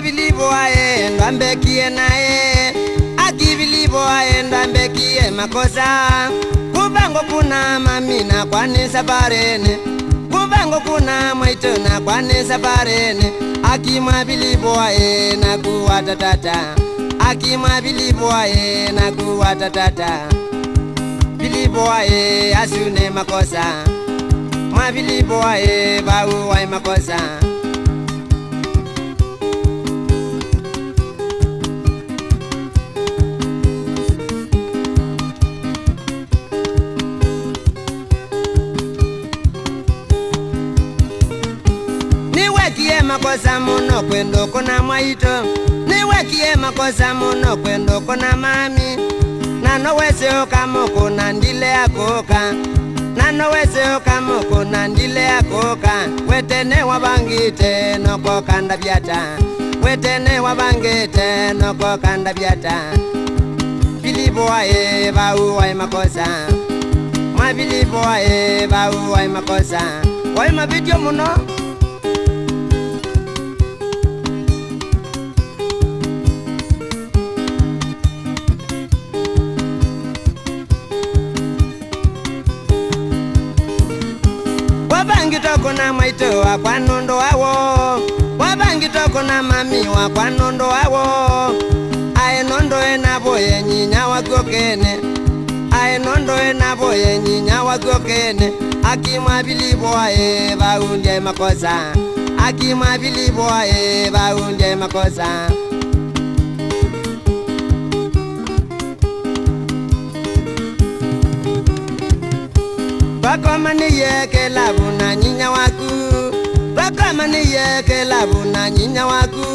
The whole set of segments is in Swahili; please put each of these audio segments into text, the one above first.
Akivilivo ae ndambekie nae, akivilivo ae ndambekie makosa. Kubango kuna mamina kwani sabarene, kubango kuna mwaitona kwani sabarene. Akima bilivo ae na kuwata tata, akima bilivo ae na kuwata tata. Bilivo ae asune makosa, ma bilivo ae bau ae makosa. Niwekie makosa muno kwendo kuna mwaito, niwekie makosa muno kwendo kuna mami. Nano wese okamoko nandile akoka, nano wese okamoko nandile akoka. Wetene wabangite noko kanda biata, wetene wabangite noko kanda biata. Bilivo ae bau ae makosa, ma bilivo ae bau ae makosa. Wai mabitio muno. Wabangitoko na maito wa kwa nondo wawo, wabangitoko na mami wa kwa nondo wawo. Ae nondo enaboye nyinya wagokene, ae nondo enaboye nyinya wagokene. Akima bilivo ae baundye makosa, akima bilivo ae baundye makosa. Bako mani yeke labu na nyinya waku, bako mani yeke labu na nyinya waku.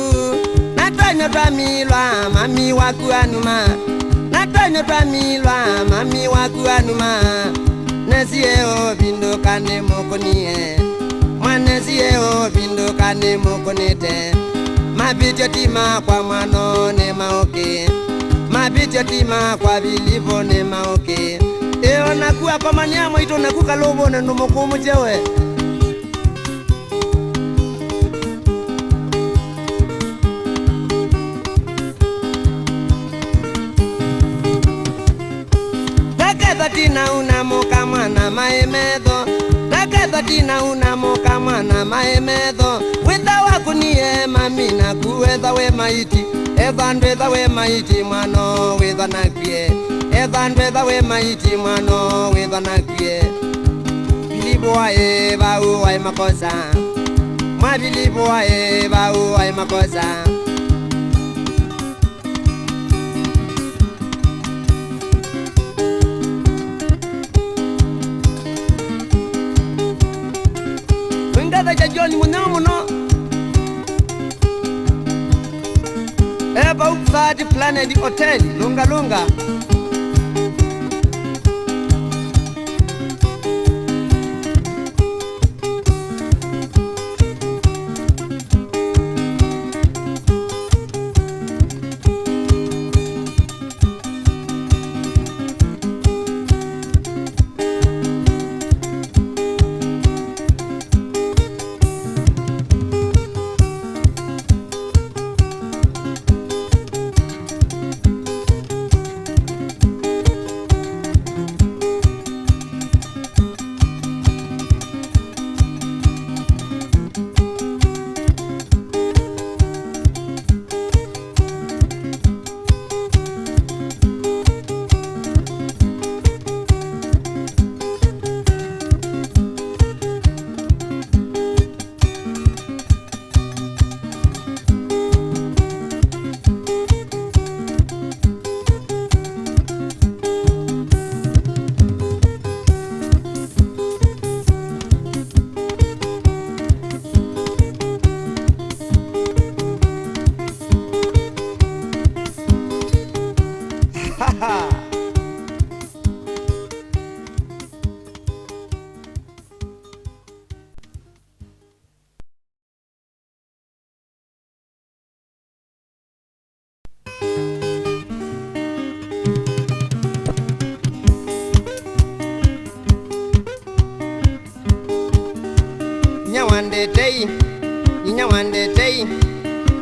Natonyo twa milwa mami waku anuma, natonyo twa milwa mami waku anuma. Nesiye o bindo kane mokonie, mwanesiye o bindo kane mokonete. Mabityo tima kwa mwano ne maoke, mabityo tima kwa bilivo ne maoke. Eo nakuwa kwa manyamo ito nakuka lobo na numukumu chewe. Dakeza tina unamuka mwana maemedho, dakeza tina unamuka mwana maemedho. Wetha waku niye mami na kuwetha we maiti, eva ndwetha we maiti mwano wetha nakwie. Evandwetha we maiti mwano wetha nakwie. Bilivo ae bau ae makosa, ma bilivo ae bau ae makosa. Wengada jajoni muno muno, eba ukfadi Planet Hotel lunga lunga.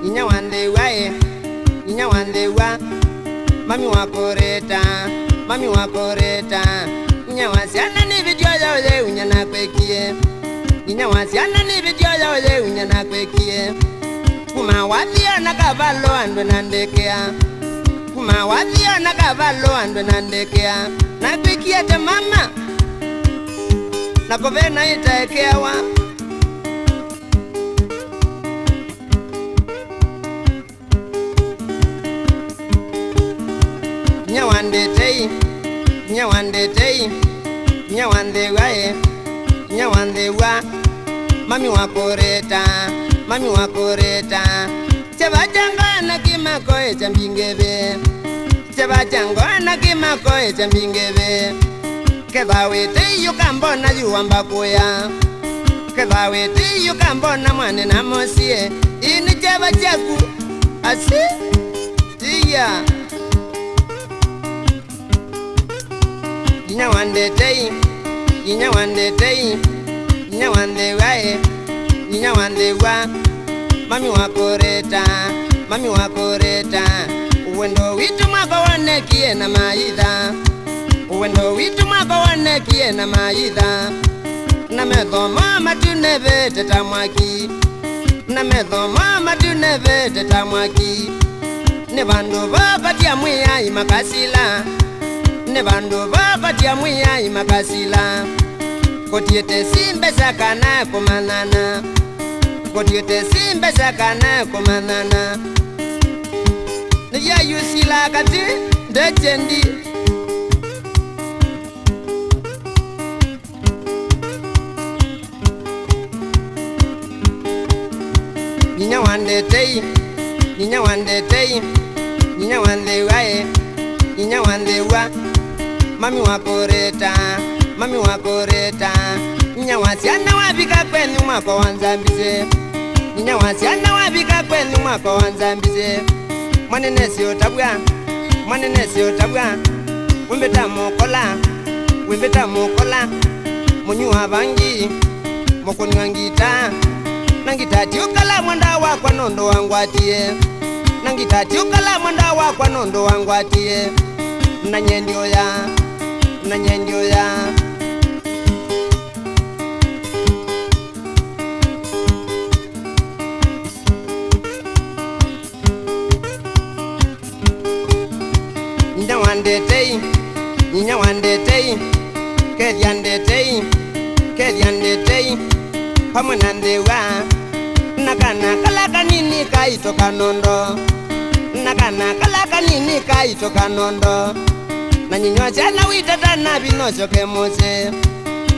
inya wande wae inya wande wa mami wakoreta inya wasiana ni video ya ole unya na kwekie inya wasiana ni video ya ole unya na kwekie kuma wathia na kavalo andwe na ndekea kuma wathia na kavalo andwe na ndekea na kwekie te mama na kovena itaekea wa nyawande wae nyawande wa mami wakoreta chabachanga na kimako cha mbingebe chabachanga na kimako cha mbingebe kebawete yukambona yuwamba kuya kebawete yukambona mwane na mosie ini chabachaku asi iya inya wande wae inya wande wa mami wakoreta uwendo witu mwako wanekie na maitha uwendo witu mwako wanekie na maitha na medhoma matuneve tamwaki na medhoma matuneve tamwaki ne bandu bapatia mwiya imakasila ne bandu bapatia mwiya imakasila kotiete simbe sakana kumanana kotiete simbe sakana kumanana ne ya yusila kati dechendi ninya wande wae ninya wande wa mami wakoreta ninya wasiana wabika kwenu mwako wanzambize ninya wasiana wabika kwenu mwako wanzambize mwanenesi otabwa wimbeta mukola munyuwa bangi mukunyangita nangitati ukala mwanda wakwa nondo wangwatie nangitati ukala mwanda wakwa nondo wangwatie nanyendio ya ninya wandetei kediandetei pamunandewa nakana kalaka nini kaitoka nondo nakana kalaka nini kaitoka nondo na nyinywasyana witatana binoso kemose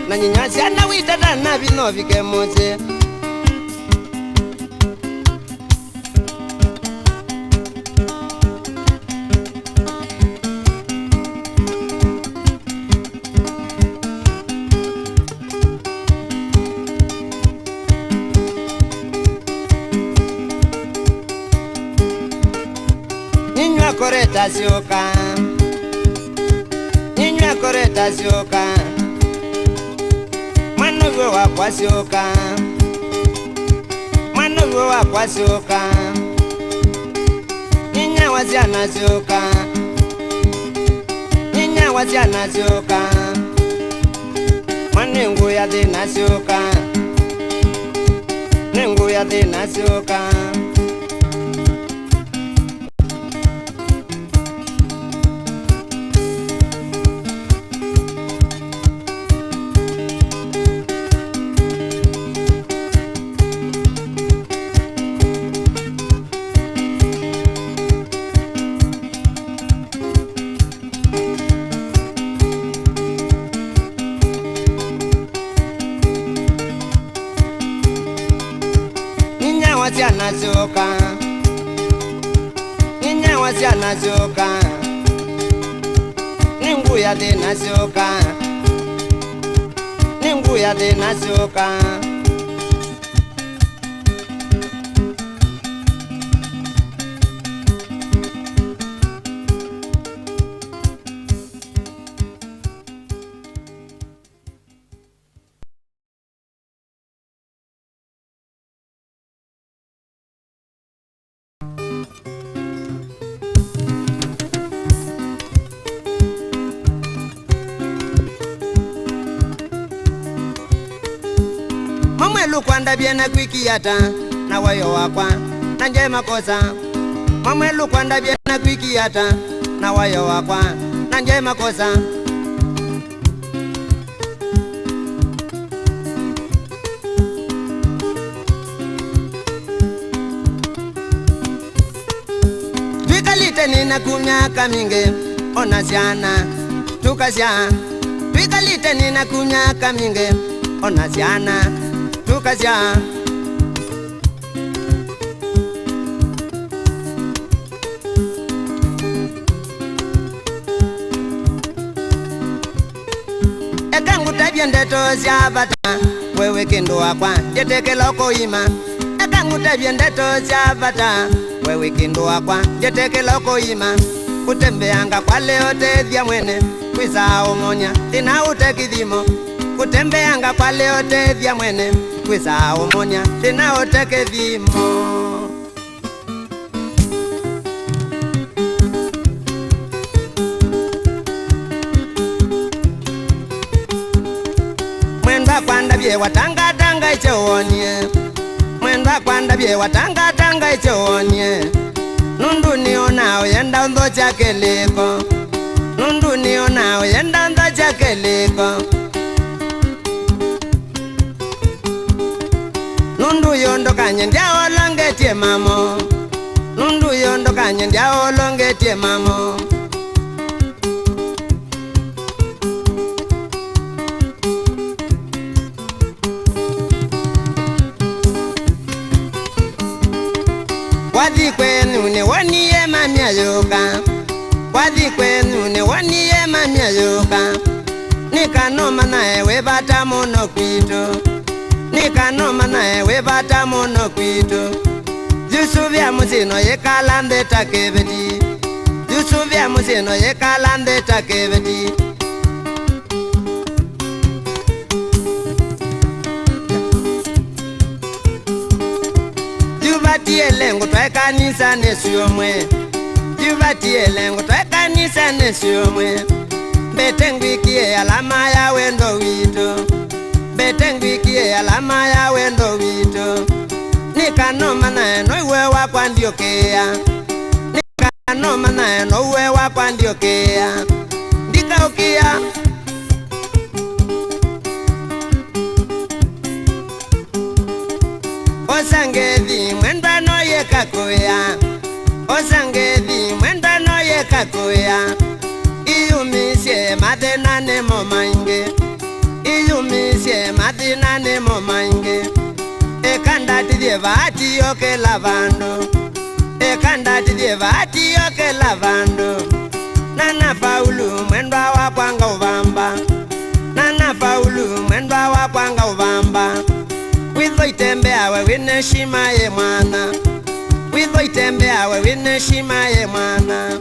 na nyinywasyana witatana binovi kemose ninywa koreta sioka mwanovyo wakwa sioka ninya wasyana sioka mwanengu ya thina sioka wasyana sioka ninguya thina sioka Mwamwelu kwanda biena kwikiata na wayo wakwa na nje makosa. Mwamwelu kwanda biena kwikiata na wayo wakwa na nje makosa. Twikalite nina kumyaka mingi onasiana tukasya. Twikalite nina kumyaka mingi onasiana tukasya. Ekangu tabia ndeto sya bata wewe kendo wakwa jetekela koima. Ekangu tabia ndeto sya bata wewe kendo wakwa jetekela koima. Kutembeanga kwa leo tethia mwene kwisa omonya tina utekithimo. Kutembeanga kwa leo tethia mwene kwisa omonya tina utekithimo. Mwenda kwanda bie watanga tanga ichonie. Mwenda kwanda bie watanga tanga ichonie. Nundu niona yenda ndo chakeliko. Nundu niona yenda ndo chakeliko. Nundu yondo kanye ndia olongetie mamo. Nundu yondo kanye ndia olongetie mamo. Wadi kwenu ne waniye mamia yoka. Wadi kwenu ne waniye mamia yoka. Nikanoma na ewe bata mono kwito. Nikanoma na ewe bata mono kwito. Jusuvia musino ye kalande takebeti. Jusuvia musino ye kalande takebeti. Jubatie lengo twa kanisa nesiyomwe. Jubatie lengo twa kanisa nesiyomwe. Betengwikie alama ya wendo wito. Betengwikie alama ya wendo wito. Nikanoma na eno iwe wakwa ndiokea. Nikanoma na eno iwe wakwa ndiokea. Ndikaukia Osangethi mwenda no yekakoya. Osangethi mwenda no yekakoya. Iyumisye madena ne momange. Iyumisye madena ne momange. Ekanda tidye vati yoke lavando. Ekanda tidye vati yoke lavando. Nana Paulu mwenda wakwanga uvamba. Nana Paulu mwenda wakwanga uvamba. Witho itembea we wine shima ye mwana. Witho itembea we wine shima ye mwana.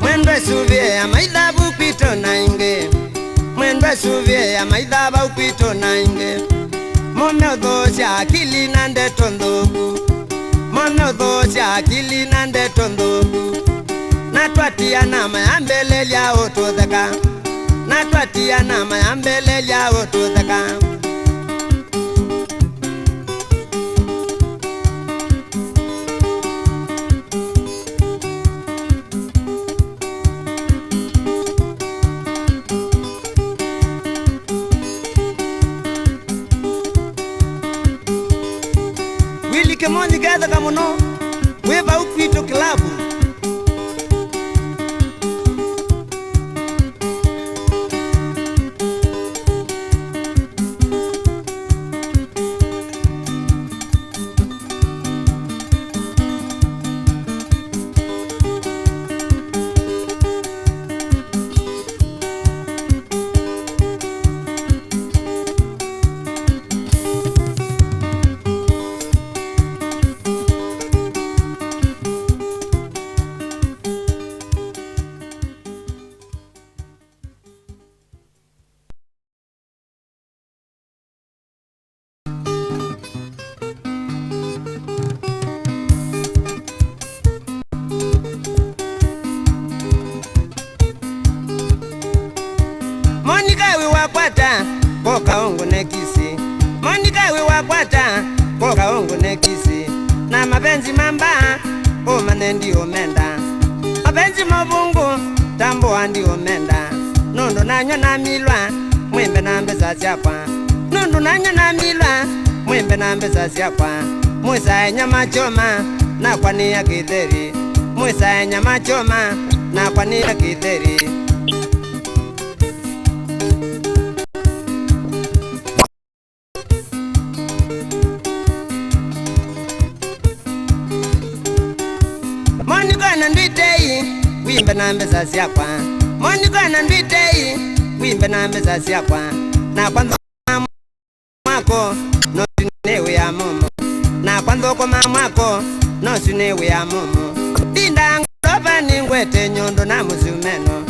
Mwendwe suvie ya maidhabu kwito na inge. Mwendwe suvie ya maidhabu kwito na inge. Mume udhosha akili na ndeto ndogu. Mume udhosha akili na ndeto ndogu. Natwatia nama ya mbele lya ototheka. Natwatia nama ya mbele lya ototheka. Willy Kemonyi gather kamuno. Weba ukwito klabu. kaongo nekisi Monica we wakwata ko kaongo nekisi na mapenzi mamba o manendi omenda mapenzi mabungu tambo andi omenda nondo nanyo na milwa mwembe na mbeza siapa nondo nanyo na milwa mwembe na mbeza siapa Musa nyama choma na kwani ya kitheri Musa nyama choma na kwani ya kitheri Monica na nditei wimbe na mbeza siapa Monica na nditei wimbe na mbeza siapa na kwanza mwako no sinewe ya mumu na kwanza kwa mamako no sinewe ya mumu dinda ngoba ningwete nyondo na musumeno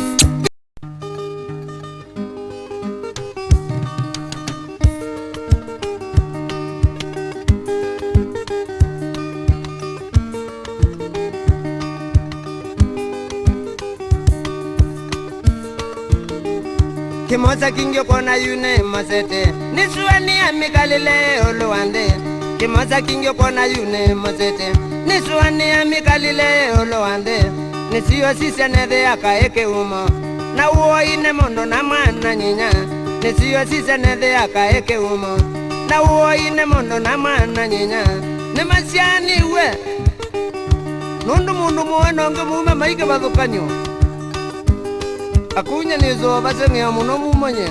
Kimoza kingyo kona yune mosete Nisuani amikalile oluwande Kimoza kingyo kona yune mosete Nisuani amikalile oluwande Nisiyo sisya nethe akaeke umo Na uo ine mondo na mwana nyinya Nisiyo sisya nethe akaeke umo Na uo ine mondo na mwana nyinya Nimasiani we Nundu mundu muwenonge mume maike bathukanyo Akunya nizo basenge ya muno mumonye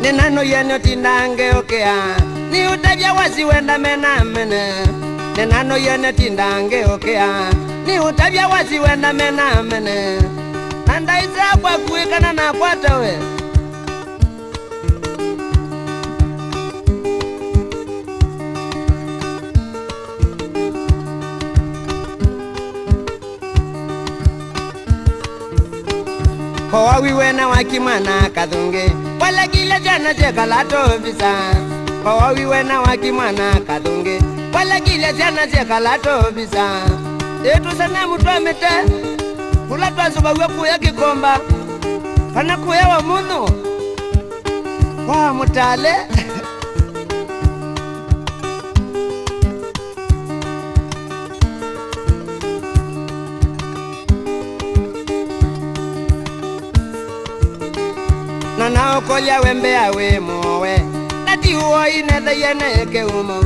Nenano yenyo tindange okea Ni utabia wasi wenda mena mene Nenano yenyo tindange okea Ni utabia wasi wenda mena mene Nanda isa kwa kuikana na kwata we Kowa wiwena wakimana kadhunge Wala gila jana jeka lato visa Kowa wiwena wakimana kadhunge Wala gila jana jeka lato visa Etu sana mutwa mete Kula tuwa suba kuya kikomba Kana kuya wa munu Kwa mutale Nana okolya wembe awe mowe Nati uo inethe yene ke umo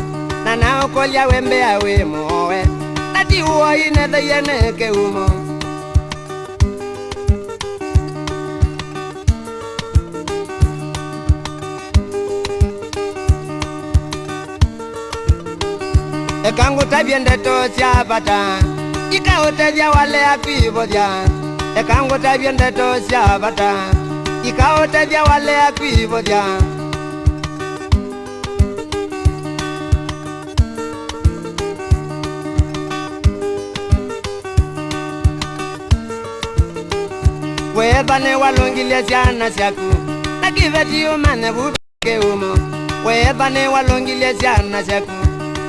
Nana okolya wembe awe mowe Nati uo inethe yene ke umo Ekangu tabiende to sya bata Ika otevya wale akwivodya Ekangu tabiende to sya bata Ikaota vya wale akwivodya Webane walongilya syana syaku Nakiveti umane bubeke umo Webane walongilya syana syaku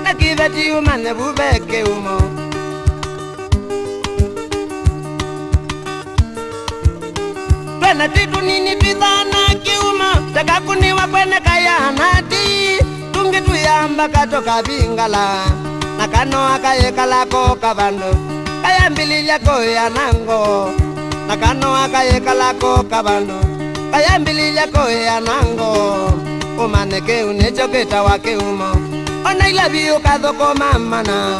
Nakiveti umane bubeke umo Twena titu nini twithana kiuma Takakuniwa kwene kaya nati Tungi tuyamba katoka vingala Nakano akayekala ko kabando Kayambililya ko ya nango Nakano akayekala ko kabando Kayambililya ko ya nango Umaneke unechoketa wake umo Ona ilabiyo kadhoko mamana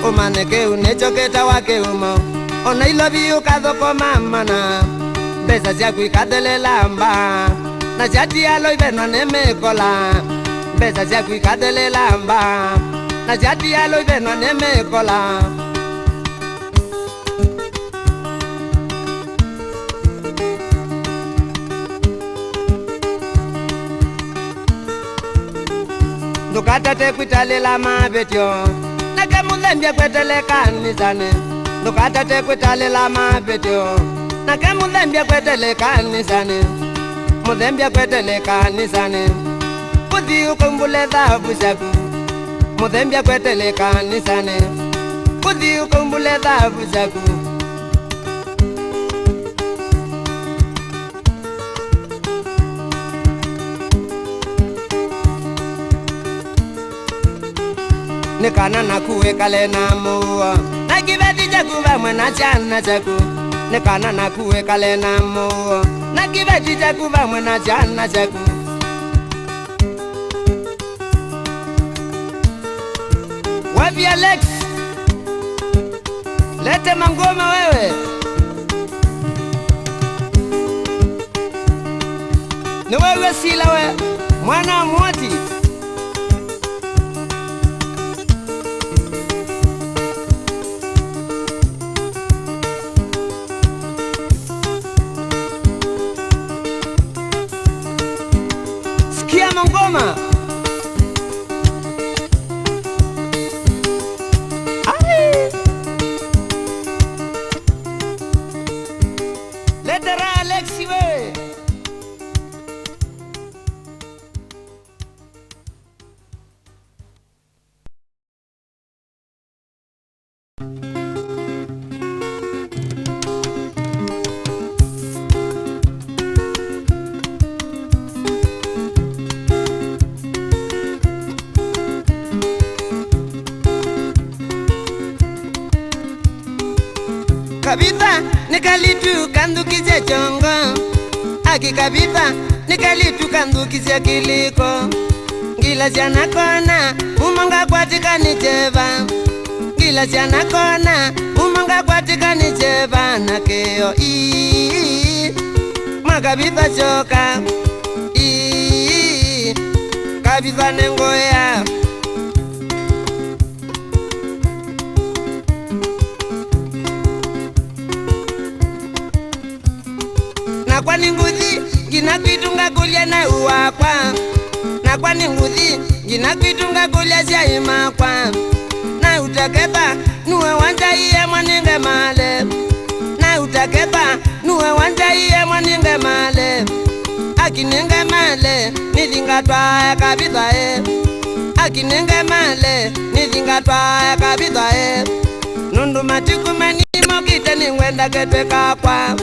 Umaneke unechoketa wake umo Ona ilabiyo kadhoko mamana Besa siaku ikadele lamba Na siati alo ibeno nemekola Besa siaku ikadele lamba Na siati alo ibeno nemekola Ndukatate kwitalela mabetyo Nake mulembya kwetele kanisane Ndukatate kwitalela mabetyo Nake mulembya kwetele kanisane Mulembya kwetele kanisane Kuthi ukumbule dhabu shaku Mulembya kwetele kanisane Kuthi ukumbule dhabu shaku nikana nakuwekale na muo na kibeti chaku vamwe na chana chaku nikana nakuwekale na muo na kibeti chaku vamwe na chana chaku wapi Alex lete mangoma wewe ni wewe Sila we mwana mwati sikia mangoma lete ra Alexi wewe kabisa nikalitu kandukize chongo aki kabisa nikalitu kandukize kiliko ngila jana kona umonga kwatika nicheva ngila jana kona umonga kwatika nicheva na keo makabisa choka kabisa nengoya na kwani nguthi ngina kwitunga kulya na uwakwa na kwani nguthi ngina kwitunga kulya cia imakwa na utakeba nuwe wanja iye mwaninge male na utakeba nuwe wanja iye mwaninge male akininge male nithingatwa kabitha akininge male nithingatwa kabitha nundu matiku manimo kite ningwenda ketwe kakwa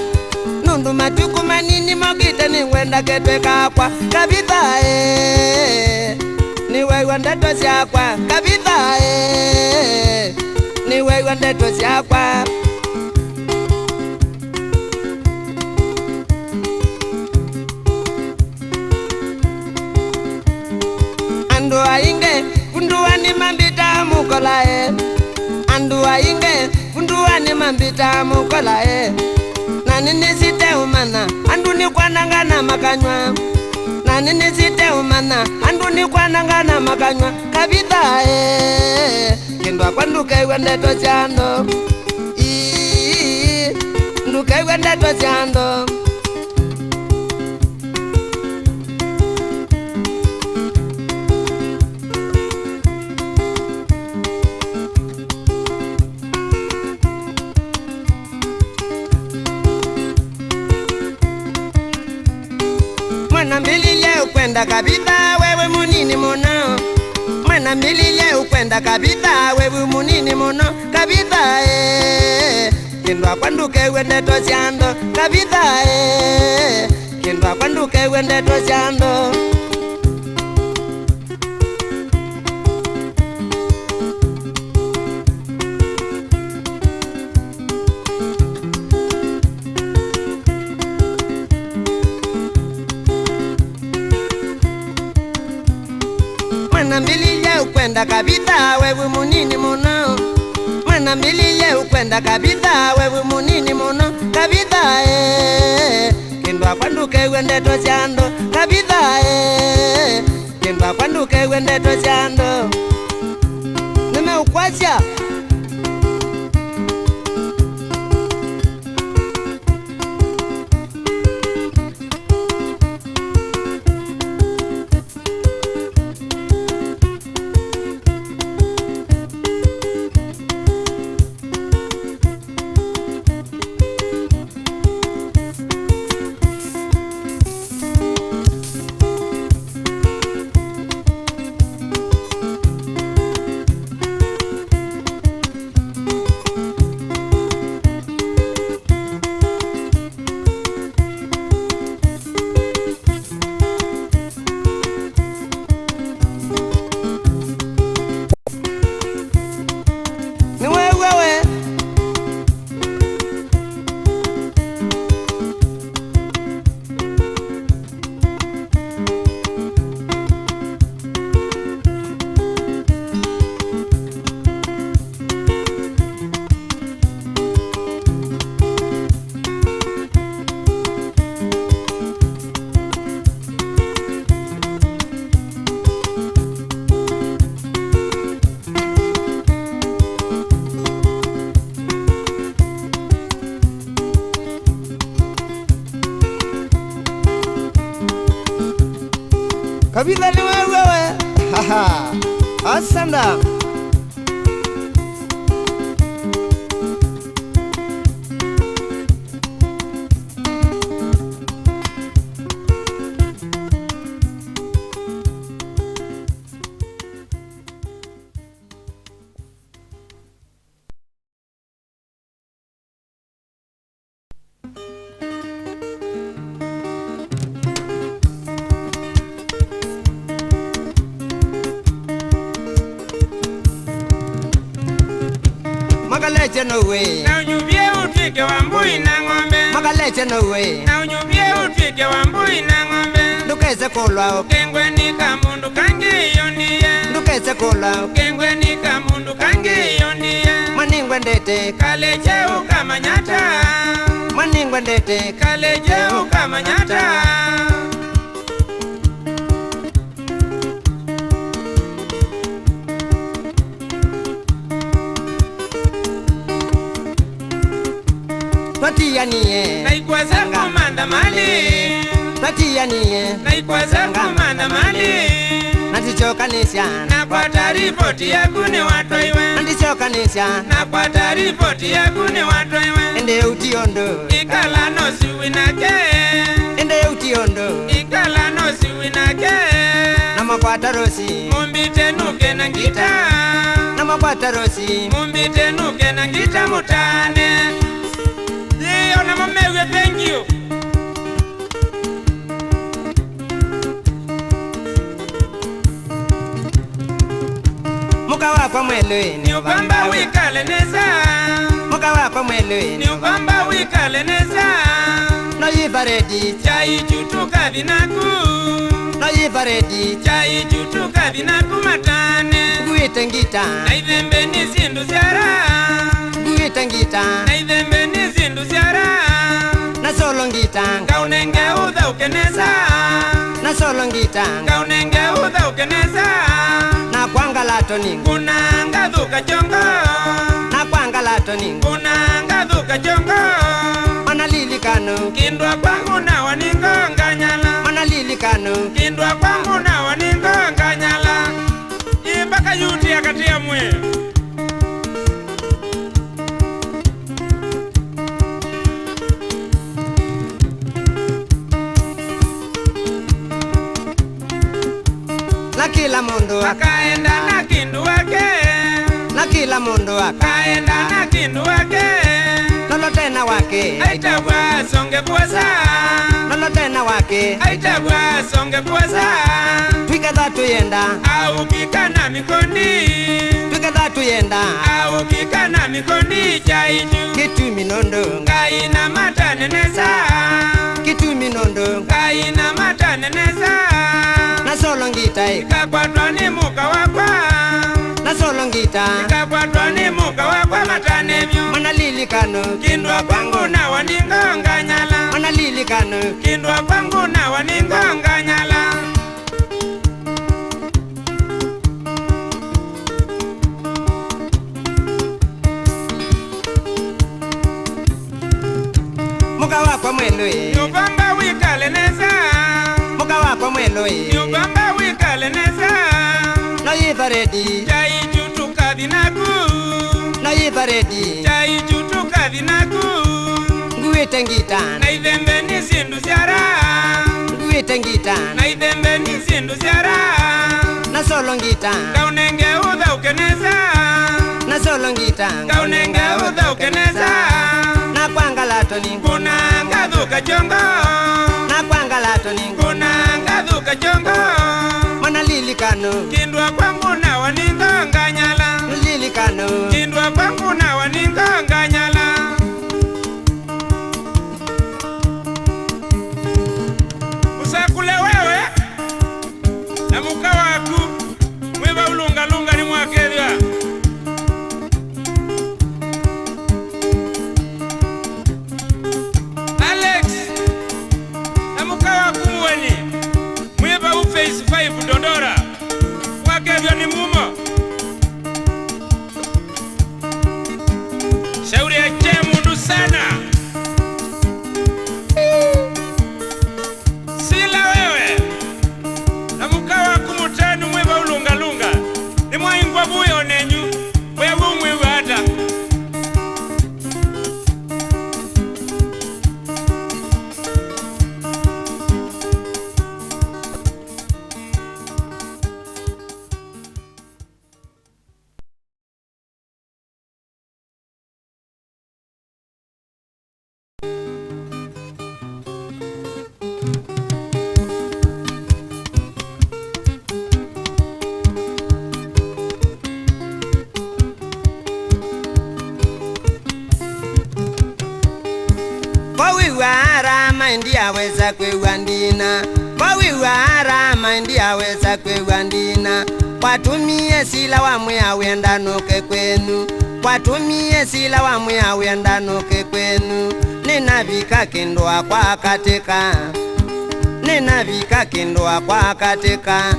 nundu matuku manini mogite ningwenda ketwe kakwa kabitha niwewe ndeto syakwa kabitha niwewe ndeto syakwa andu ainge funduani mambita mukolae andu ainge funduani mambita mukolae nanini site umana anduni kwanangana makanywa nanini site umana anduni kwanangana makanywa kabitha kindwa kwanduka iwe ndeto chando nduka iwe ndeto chando mwana mbilile ukwenda kabitha wewe munini mono mwana mbilile ukwenda kabitha wewe munini mono kabitha kindwa kwanduke wendeto chando kabitha kindwa kwanduke wendeto chando mwana mbilile ukwenda kabitha wewe munini mono mwana mbilile ukwenda kabitha wewe munini mono kabitha kindwa kwanduke wendeto chando kabitha kindwa kwanduke wendeto chando nimeukwasha Kabila ni wewe. Haha. Asanda. Magaleche no way. Na unyubie utwike wa mbui na ng'ombe. Magaleche no way. Na unyubie utwike wa mbui na ng'ombe. Ndukeze kulwa Kengwe ni kamundu kangi yondiye. ndukeze kulwa Kengwe ni kamundu kangi yondiye. maningwe ndete Kaleche ukamanyata. maningwe ndete Kaleche ukamanyata. twatiyaniye Naikwaza kumanda mali. twatiyaniye Naikwaza kumanda mali. nandichokanisya Na kwa ripoti yaku ni watoiwe. nandichokanisya Na kwa ripoti yaku ni watoiwe. ende utiondo Ikala no siwinake. ende utiondo Ikala no siwinake. namakwata rosi Mumbite nuke na ngita. namakwata rosi Mumbite nuke na ngita mutane. Iyo na mamewe, thank you. muka wakwa mwelwe Ni ubamba wikale neza. muka wakwa mwelwe Ni ubamba wikale neza. noyivaredi Chai chutuka vinaku. noyivaredi Chai chutuka vinaku matane. guite ngita Naithembe ni zindu ziara. guite ngita Naithembe ni zindu ziara. nasolo ngita Kaunenge udha ukeneza. nasolo ngita Kaunenge udha ukeneza. nakwangalato ningu Kuna ngadhuka chongo. nakwangalato ningu Kuna ngadhuka chongo. manalilikano Kindwa kwangu na waningo nganyala. manalilikano Kindwa kwangu na waningo nganyala. Imbaka yuti akatia mwe. na kila mundu Akaenda na kindu wake. na kila mundu Akaenda na kindu wake. lolo tena wake Aitagwa songe kuwasa. lolo tena wake Aitagwa songe kuwasa. twiketha tuyenda Au kikana mikondi. twiketha tuyenda Au kikana mikondi chaitu. kitumi nondo Kaina mataneneza. kitumi nondo Kaina mataneneza. nasolo ngita Kakwatwa ni muka wakwa. nasolo ngita Kakwatwa ni muka wakwa matanevyo. manalilikano Kindwa kwangu na waningo nganyala. manalilikano Kindwa kwangu na waningo nganyala. muka wakwa mwelwe Yubamba wikale neza. muka wakwa mwelwe Yubamba wikale neza. noyivaredi Chai chutuka vinaku. noyivaredi Chai chutuka vinaku. nguite ngita Naithembe ni zindu ziara. nguite ngita Naithembe ni zindu ziara. nasolo ngita Kaunenge udha ukeneza. nasolo ngita Kaunenge udha ukeneza. nakwangalato ningu Kuna ngadhuka chongo. nakwangalato ningu Kuna ngadhuka chongo. manalilikano Kindwa kwangu na waningo nganyala. nalilikano Kindwa kwangu na waningo nganyala. Usakule wewe na muka waku. Mwiba ulunga lunga ni mwakedwa. Alex na muka waku mweni. Mwiba u phase 5 Dodora. Wakedwa ni mumo. buyo nenyu we bumwe wata Aweza kwewandina Wawiwara maindi aweza kwewandina Watumie sila wamwe awenda noke kwenu Watumie sila wamwe awenda noke kwenu Ninavika kindoa kwa katika Ninavika kindoa kwa katika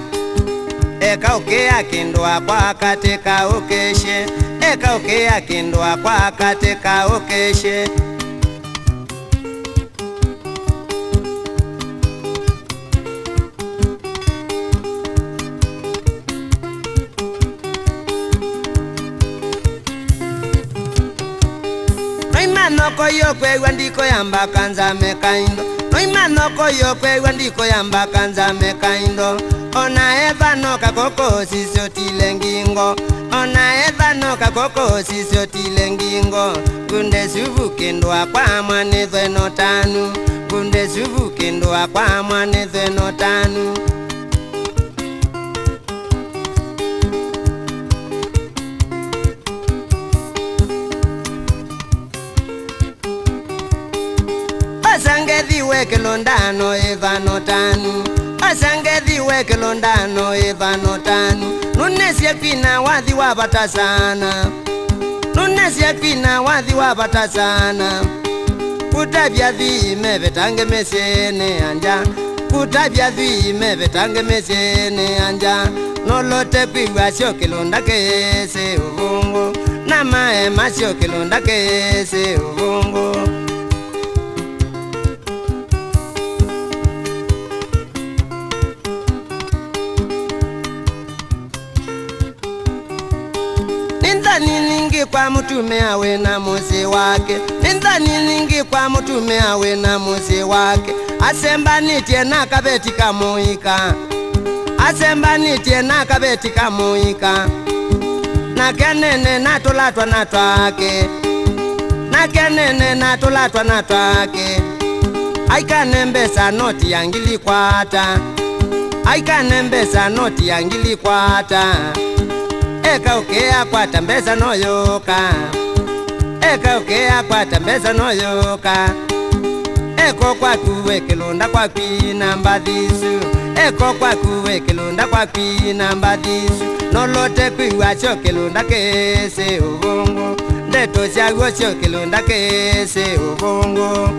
Eka ukea kindoa kwa katika ukeshe Eka ukea kindoa kwa katika ukeshe Noimano yokwe wandiko yamba kanza mekaindo Noimano yokwe wandiko yamba kanza mekaindo Ona eva no kakoko sisyo tilengingo Ona eva no kakoko sisyo tilengingo Kunde suvu kindwa kwa mwanethwe notanu Kunde suvu kindwa kwa mwanethwe notanu Asangethi weke londano eva notanu Asangethi weke londano eva notanu Nunesia pina wathi wabata sana Nunesia pina wathi wabata sana Kutabia thi mevetange mesene anja Kutabia thi mevetange mesene anja Nolote piwa sio kilonda kese uvungu Nama ema sio kilonda kese uvungu Niningi kwa mtume awe na musi wake Niningi kwa mtume awe na musi wake Asemba nitie na kabeti kamuika Asemba nitie na kabeti kamuika Na kenene natulatwa natwake Na kenene natulatwa natwake Aikanembesa noti yangili kwata Aikanembesa noti yangili kwata Eka ukea kwa tambeza noyoka Eka ukea kwa tambeza noyoka Eko kwa kuwe kilonda kwa kwina mbadhisu Eko kwa kuwe kilonda kwa kwina mbadhisu Nolote kwiwa cho kilonda kese uvungu Ndeto siago cho kilonda kese uvungu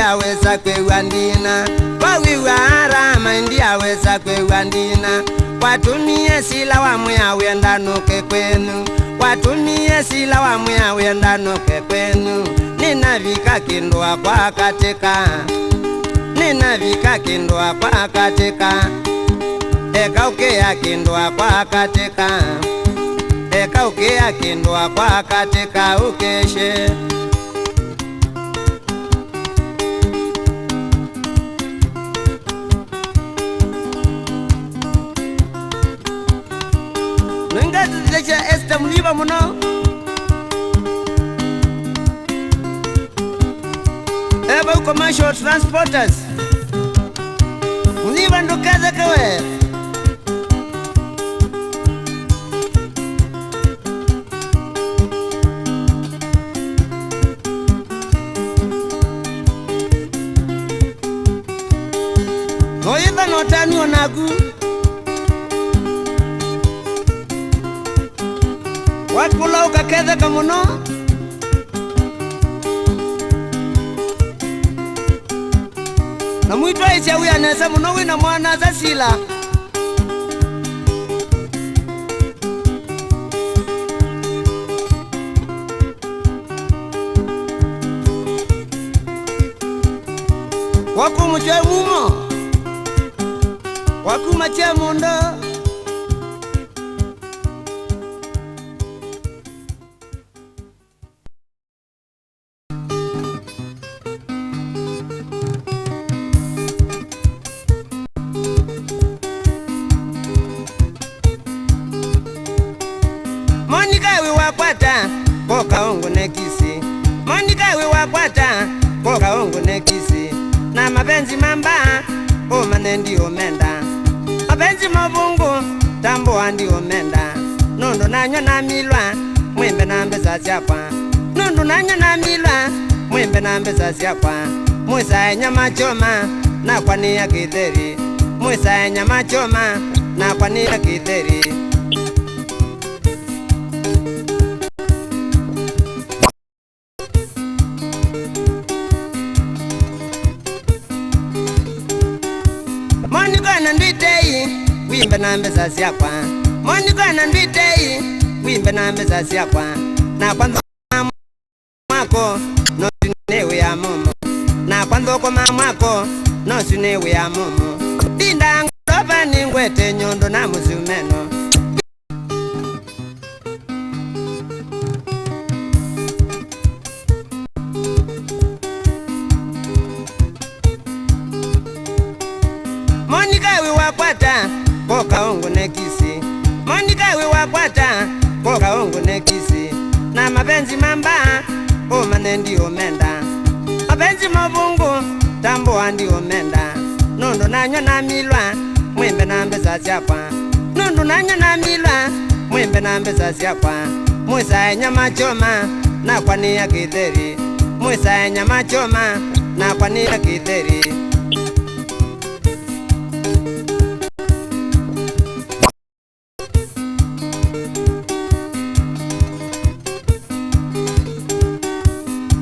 Aweza kwewandina Wawiwara maindi aweza kwewandina Watumie sila wamwe awenda noke kwenu Watumie sila wamwe awenda noke kwenu Ninavika kindoa kwa katika Ninavika kindoa kwa katika Eka ukea kindoa kwa katika Eka ukea kindoa kwa katika ukeshe Lecha esta muliba muno Eba commercial transporters Muliba ndo kaza kawe Noyeba notani onagu Wakula ukakeza kamuno na mwitwa isya uya nesa muno wina mwana Zasila wakumutwe mumo wakumache mundo Monica we wakwata boka ongo nekisi Monica we wakwata boka ongo nekisi na mapenzi mamba o manendi omenda mapenzi mabungu tambo andi omenda nondo nanya na milwa mwembe na mbeza siapa nondo nanya na milwa mwembe na mbeza siapa mwesa nyama choma na kwani ya kitheri mwesa nyama choma na kwani ya kitheri Monica na nditei wimbe na mbeza siapa Monica na nditei wimbe na mbeza siapa na kwanza mwako no sinewe ya mumu na kwanza kwa mamwako no sinewe ya mumu dinda ngopa ni ngwete nyondo na muzumeno Monica we wakwata boka ongo nekisi Monica we wakwata boka ongo nekisi na mapenzi mamba o manendi omenda mapenzi mabungu tambo andi omenda nondo nanya na milwa mwembe na mbeza siapa nondo nanya na milwa mwembe na mbeza siapa mwesa nyama choma na kwani ya kitheri mwesa nyama choma na kwani ya kitheri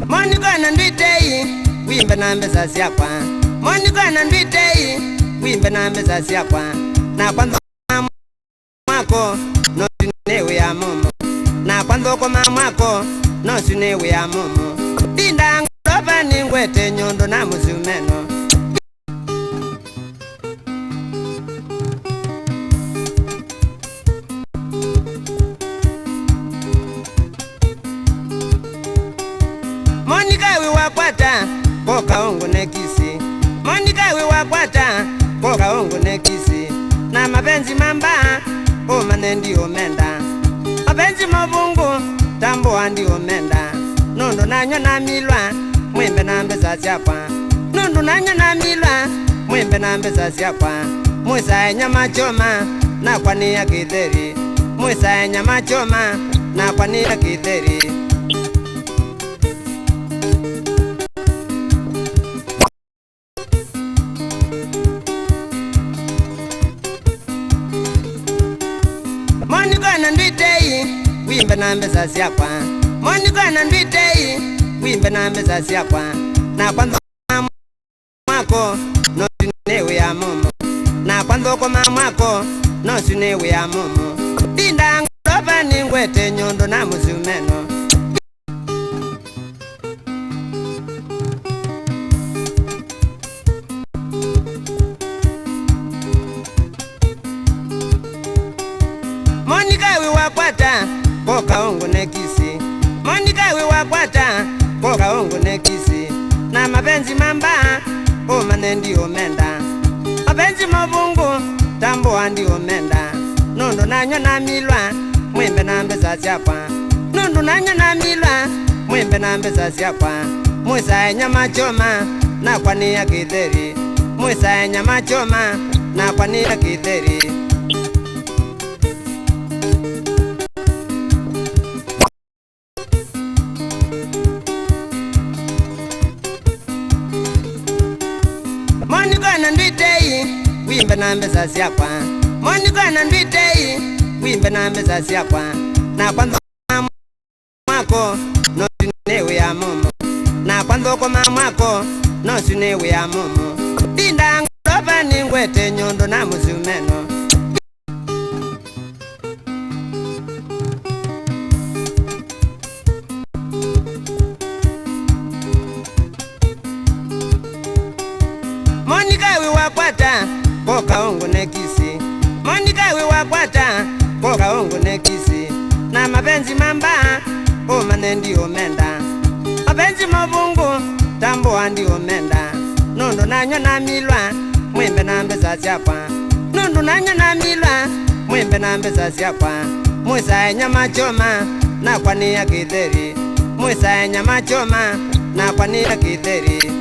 Monica na nditei wimbe na mbeza siapa Monica na nditei wimbe na mbeza siapa na kwanza mwako no sinewe ya mumu na kwanza kwa mamwako no sinewe ya mumu dinda ngopa ni ngwete nyondo na muzumeno Monica we wakwata boka ongo nekisi Monica we wakwata boka ongo nekisi na mapenzi mamba o manendi omenda mapenzi mabungu tambo andi omenda nondo nanya na milwa mwembe na mbeza siapa nondo nanya na milwa mwembe na mbeza siapa mwesa nyama choma na kwani ya kitheri mwesa nyama choma na kwani ya kitheri Monica na nditei wimbe na mbeza siapa Monica na nditei wimbe na mbeza siapa na kwanza mwako no sinewe ya mumu na kwanza kwa mamwako no sinewe ya mumu dinda ngopa ni ngwete nyondo na muzumeno Monica we wakwata boka ongo nekisi Monica we wakwata boka ongo nekisi na mapenzi mamba o manendi omenda mapenzi mabungu tambo andi omenda nondo nanya na milwa mwembe na mbeza siapa nondo nanya na milwa mwembe na mbeza siapa mwesa nyama choma na kwani ya kitheri mwesa nyama choma na kwani ya kitheri Monica na nditei wimbe na mbeza siapa Monica na nditei wimbe na mbeza siapa na kwanza mwako no sinewe ya mumu na kwanza kwa mamwako no sune we amumu dinda ngova ningwete nyondo na musumeno Monica we wakwata boka ongo nekisi Monica we wakwata boka ongo nekisi na mapenzi mamba o manendi omenda mapenzi mabungu tambo andi omenda nondo nanya na milwa mwembe na mbeza siapa nondo nanya na milwa mwembe na mbeza siapa musa nyama choma na kwani ya kideri musa nyama choma na kwani ya kideri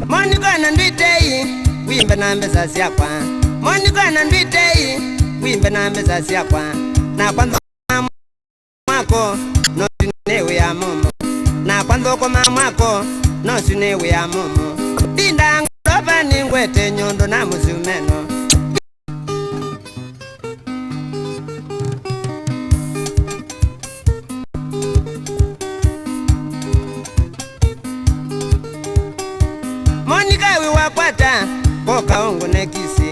Monica na nditei wimbe na mbeza siapa Monica na nditei wimbe na mbeza siapa na kwanza mwako no sinewe ya mumu na kwanza kwa mamwako no sinewe ya mumu dinda ngova ningwete nyondo na musumeno Monica we wakwata boka ongo nekisi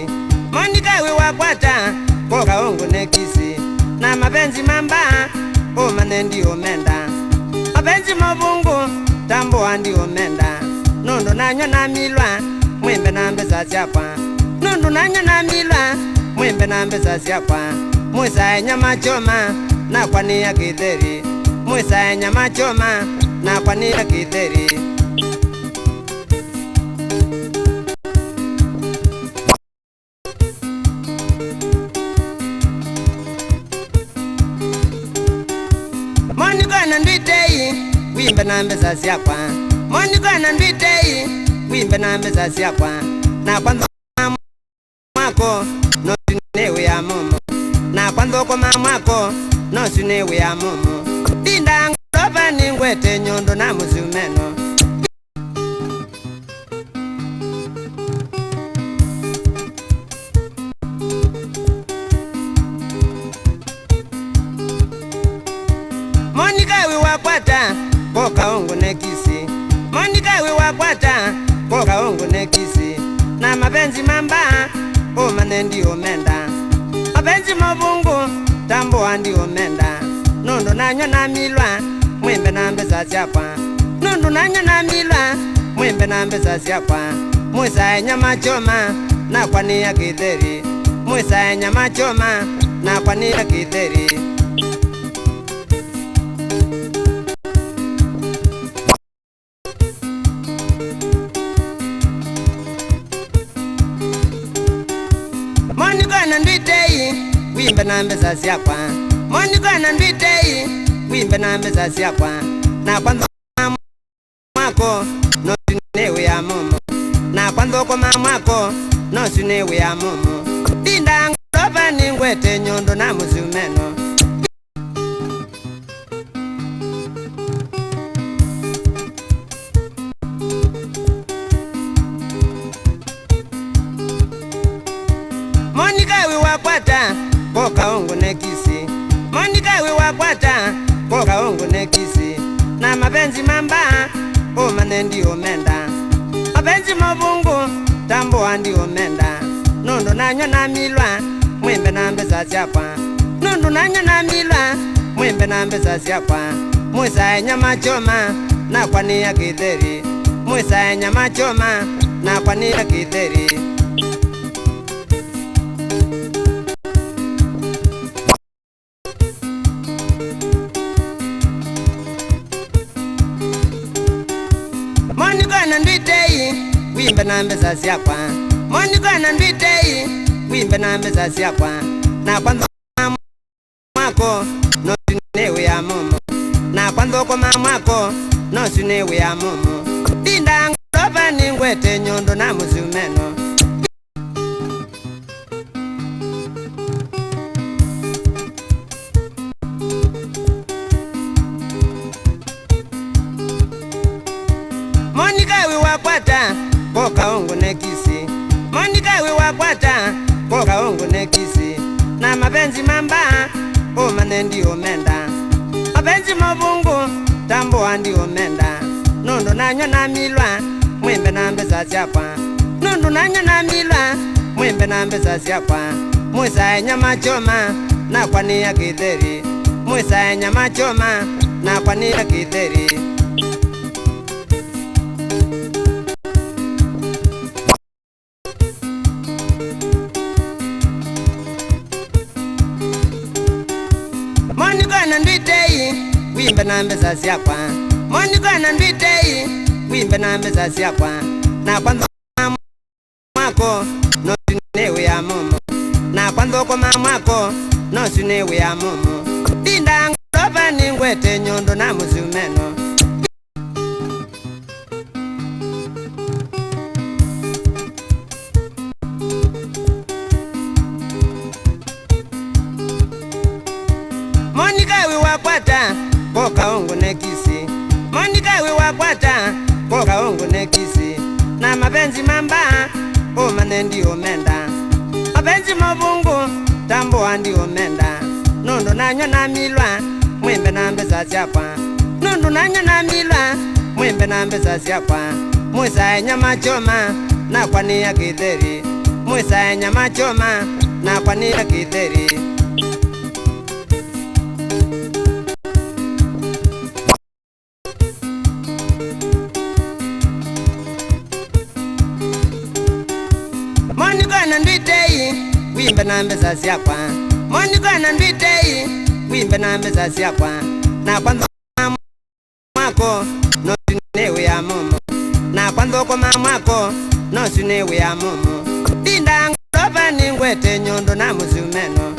Monica we wakwata boka ongo nekisi na mapenzi mamba o manendi omenda mapenzi mabungu tambo andi omenda nondo nanya na milwa mwembe na mbeza siapa nondo nanya na milwa mwembe na mbeza siapa musa nyama choma na kwani ya kideri musa nyama choma na kwani ya kideri Monica na nditei wimbe na mbeza siapa Monica na nditei wimbe na mbeza siapa na kwanza mwako no sinewe ya mumu na kwanza kwa mamwako no sinewe ya mumu dinda ngova ningwete nyondo na musumeno Monica we wakwata boka ongo nekisi Monica we wakwata boka ongo nekisi na mapenzi mamba o manendi omenda mapenzi mabungu tambo andi omenda nondo nanya na milwa mwembe na mbeza siapa nondo nanya na milwa mwembe na mbeza siapa musa nyama choma na kwani ya kideri musa nyama choma na kwani ya kideri Monica na nditei wimbe na mbeza siapa Monica na nditei wimbe na mbeza siapa na kwanza mwako no sinewe ya mumu na kwanza kwa mamwako no sinewe ya mumu dinda ngova ningwete nyondo na musumeno Monica we wakwata boka ongo nekisi Monica we wakwata boka ongo nekisi na mapenzi mamba o manendi omenda mapenzi mabungu tambo andi omenda nondo nanya na milwa mwembe na mbeza siapa nondo nanya na milwa mwembe na mbeza siapa musa nyama choma na kwani ya kideri musa nyama choma na kwani ya kideri Monica na nditei wimbe na mbeza siapa Monica na nditei wimbe na mbeza siapa na kwanza mwako no sinewe ya mumu na kwanza kwa mamwako no sinewe ya mumu dinda ngova ningwete nyondo na musumeno Monica we wakwata boka ongo nekisi Monica we wakwata boka kaungu nekisi na mapenzi mamba umane ndio menda mapenzi mabungu tambua ndio menda nundu nanywa na milwa mwimbe na mbesa siakwa nundu nanywa na milwa mwimbe na mbesa siakwa mwisa nyama choma na kwani ya kitheri mwisa nyama choma na kwani ya kitheri Monika na nditei wimbe na mbesa siakwa Monika na nditei wimbe na mbesa siakwa na kwanza mwako no sinewe ya mumu na kwanza kwa mamwako no sinewe ya mumu dinda ngoroba ni ngwete nyondo na musumeno Monika we wakwata kwa kaungu nekisi Monika we wakwata kwa kaungu nekisi na mapenzi mamba umane ndio menda mapenzi mabungu tambua ndio menda nundu nanywa na milwa mwimbe na mbesa siakwa nundu nanywa na milwa mwimbe na mbesa siakwa mwisa nyama choma na kwani ya kitheri mwisa nyama choma na kwani ya kitheri Monika na nditei wimbe na mbesa siakwa Monika na nditei wimbe na mbesa siakwa na kwanza mwako no sinewe ya mumu na kwanza kwa mamwako no sinewe ya mumu dinda ngoroba ni ngwete nyondo na musumeno